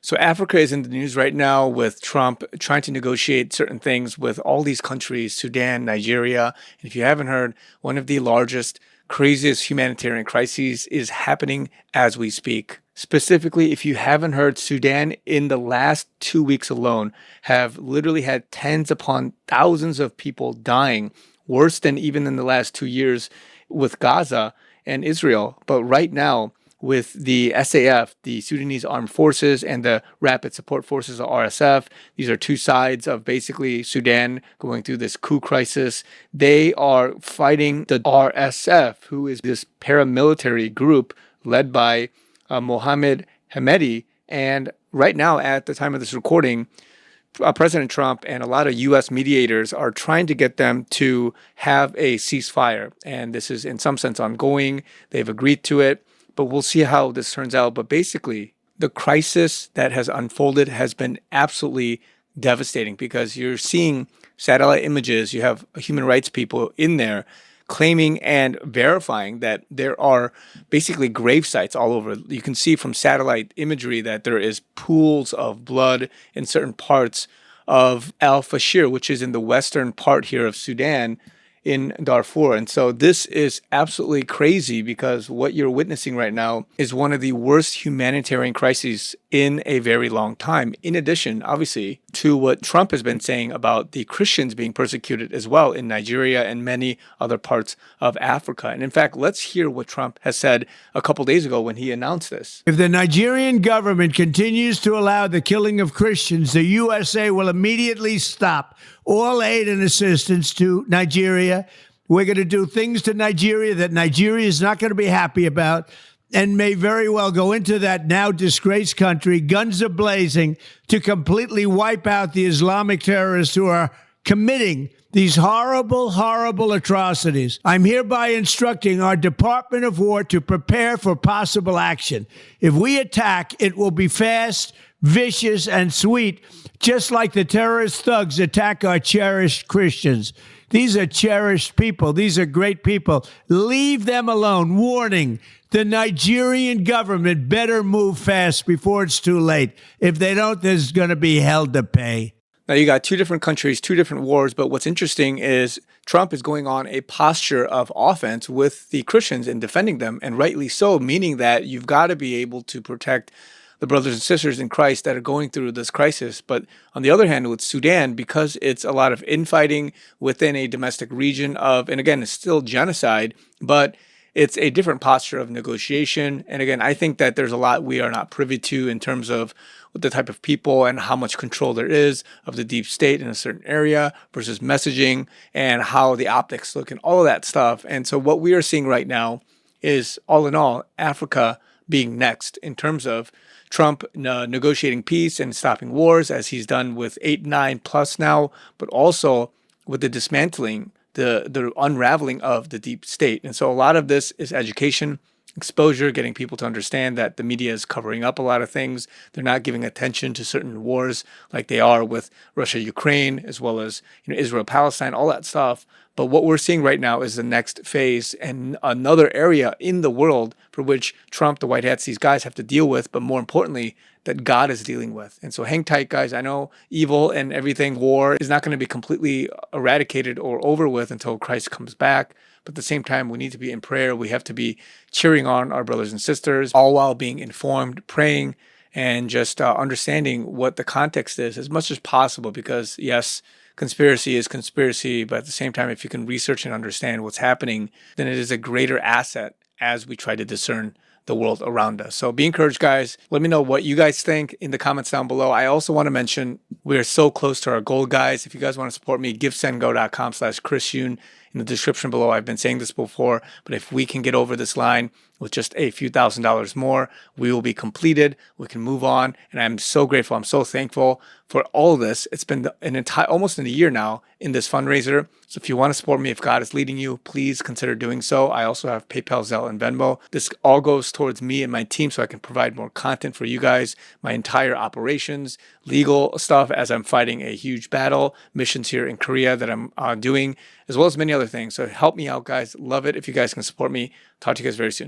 So Africa is in the news right now with Trump trying to negotiate certain things with all these countries, Sudan, Nigeria. And if you haven't heard, one of the largest, craziest humanitarian crises is happening as we speak. Specifically, if you haven't heard, Sudan in the last 2 weeks alone have literally had tens upon thousands of people dying, worse than even in the last 2 years with Gaza and Israel. But right now, with the SAF, the Sudanese Armed Forces, and the Rapid Support Forces, or RSF. These are two sides of basically Sudan going through this coup crisis. They are fighting the RSF, who is this paramilitary group led by Mohammed Hamedi. And right now, at the time of this recording, President Trump and a lot of U.S. mediators are trying to get them to have a ceasefire. And this is in some sense ongoing. They've agreed to it. But we'll see how this turns out. But basically, the crisis that has unfolded has been absolutely devastating because you're seeing satellite images. You have human rights people in there claiming and verifying that there are basically grave sites all over. You can see from satellite imagery that there is pools of blood in certain parts of Al Fashir, which is in the western part here of Sudan, in Darfur. And so this is absolutely crazy because what you're witnessing right now is one of the worst humanitarian crises in a very long time. In addition, obviously, to what Trump has been saying about the Christians being persecuted as well in Nigeria and many other parts of Africa. And in fact, let's hear what Trump has said a couple days ago when he announced this. If the Nigerian government continues to allow the killing of Christians, the USA will immediately stop all aid and assistance to Nigeria. We're going to do things to Nigeria that Nigeria is not going to be happy about and may very well go into that now disgraced country, guns are blazing, to completely wipe out the Islamic terrorists who are committing these horrible, horrible atrocities. I'm hereby instructing our Department of War to prepare for possible action. If we attack, it will be fast, vicious, and sweet, just like the terrorist thugs attack our cherished Christians. These are cherished people. These are great people. Leave them alone. Warning, the Nigerian government better move fast before it's too late. If they don't, there's going to be hell to pay. Now, you got two different countries, two different wars, but what's interesting is Trump is going on a posture of offense with the Christians and defending them, and rightly so, meaning that you've got to be able to protect the brothers and sisters in Christ that are going through this crisis. But on the other hand, with Sudan, because it's a lot of infighting within a domestic region of, and again, it's still genocide, but it's a different posture of negotiation. And again, I think that there's a lot we are not privy to in terms of the type of people and how much control there is of the deep state in a certain area versus messaging and how the optics look and all of that stuff. And so what we are seeing right now is, all in all, Africa being next in terms of Trump negotiating peace and stopping wars, as he's done with 8, 9 plus now, but also with the dismantling, the unraveling of the deep state. And so a lot of this is education, exposure, getting people to understand that the media is covering up a lot of things. They're not giving attention to certain wars like they are with Russia, Ukraine, as well as Israel, Palestine, all that stuff. But what we're seeing right now is the next phase and another area in the world for which Trump, the White Hats, these guys have to deal with, but more importantly, that God is dealing with. And so hang tight, guys. I know evil and everything, war is not going to be completely eradicated or over with until Christ comes back. But at the same time, we need to be in prayer. We have to be cheering on our brothers and sisters, all while being informed, praying, and just understanding what the context is as much as possible. Because yes, conspiracy is conspiracy, but at the same time, if you can research and understand what's happening, then it is a greater asset as we try to discern the world around us. So be encouraged, guys. Let me know what you guys think in the comments down below. I also want to mention we're so close to our goal, guys. If you guys want to support me, givesendgo.com/chrisyoonyt. In the description below, I've been saying this before, but if we can get over this line with just a few $1,000s more, we will be completed. We can move on. And I'm so grateful. I'm so thankful for all of this. It's been almost a year now in this fundraiser. So if you want to support me, if God is leading you, please consider doing so. I also have PayPal, Zelle, and Venmo. This all goes towards me and my team so I can provide more content for you guys, my entire operations, legal stuff as I'm fighting a huge battle, missions here in Korea that I'm doing, as well as many other things. So help me out, guys. Love it if you guys can support me. Talk to you guys very soon.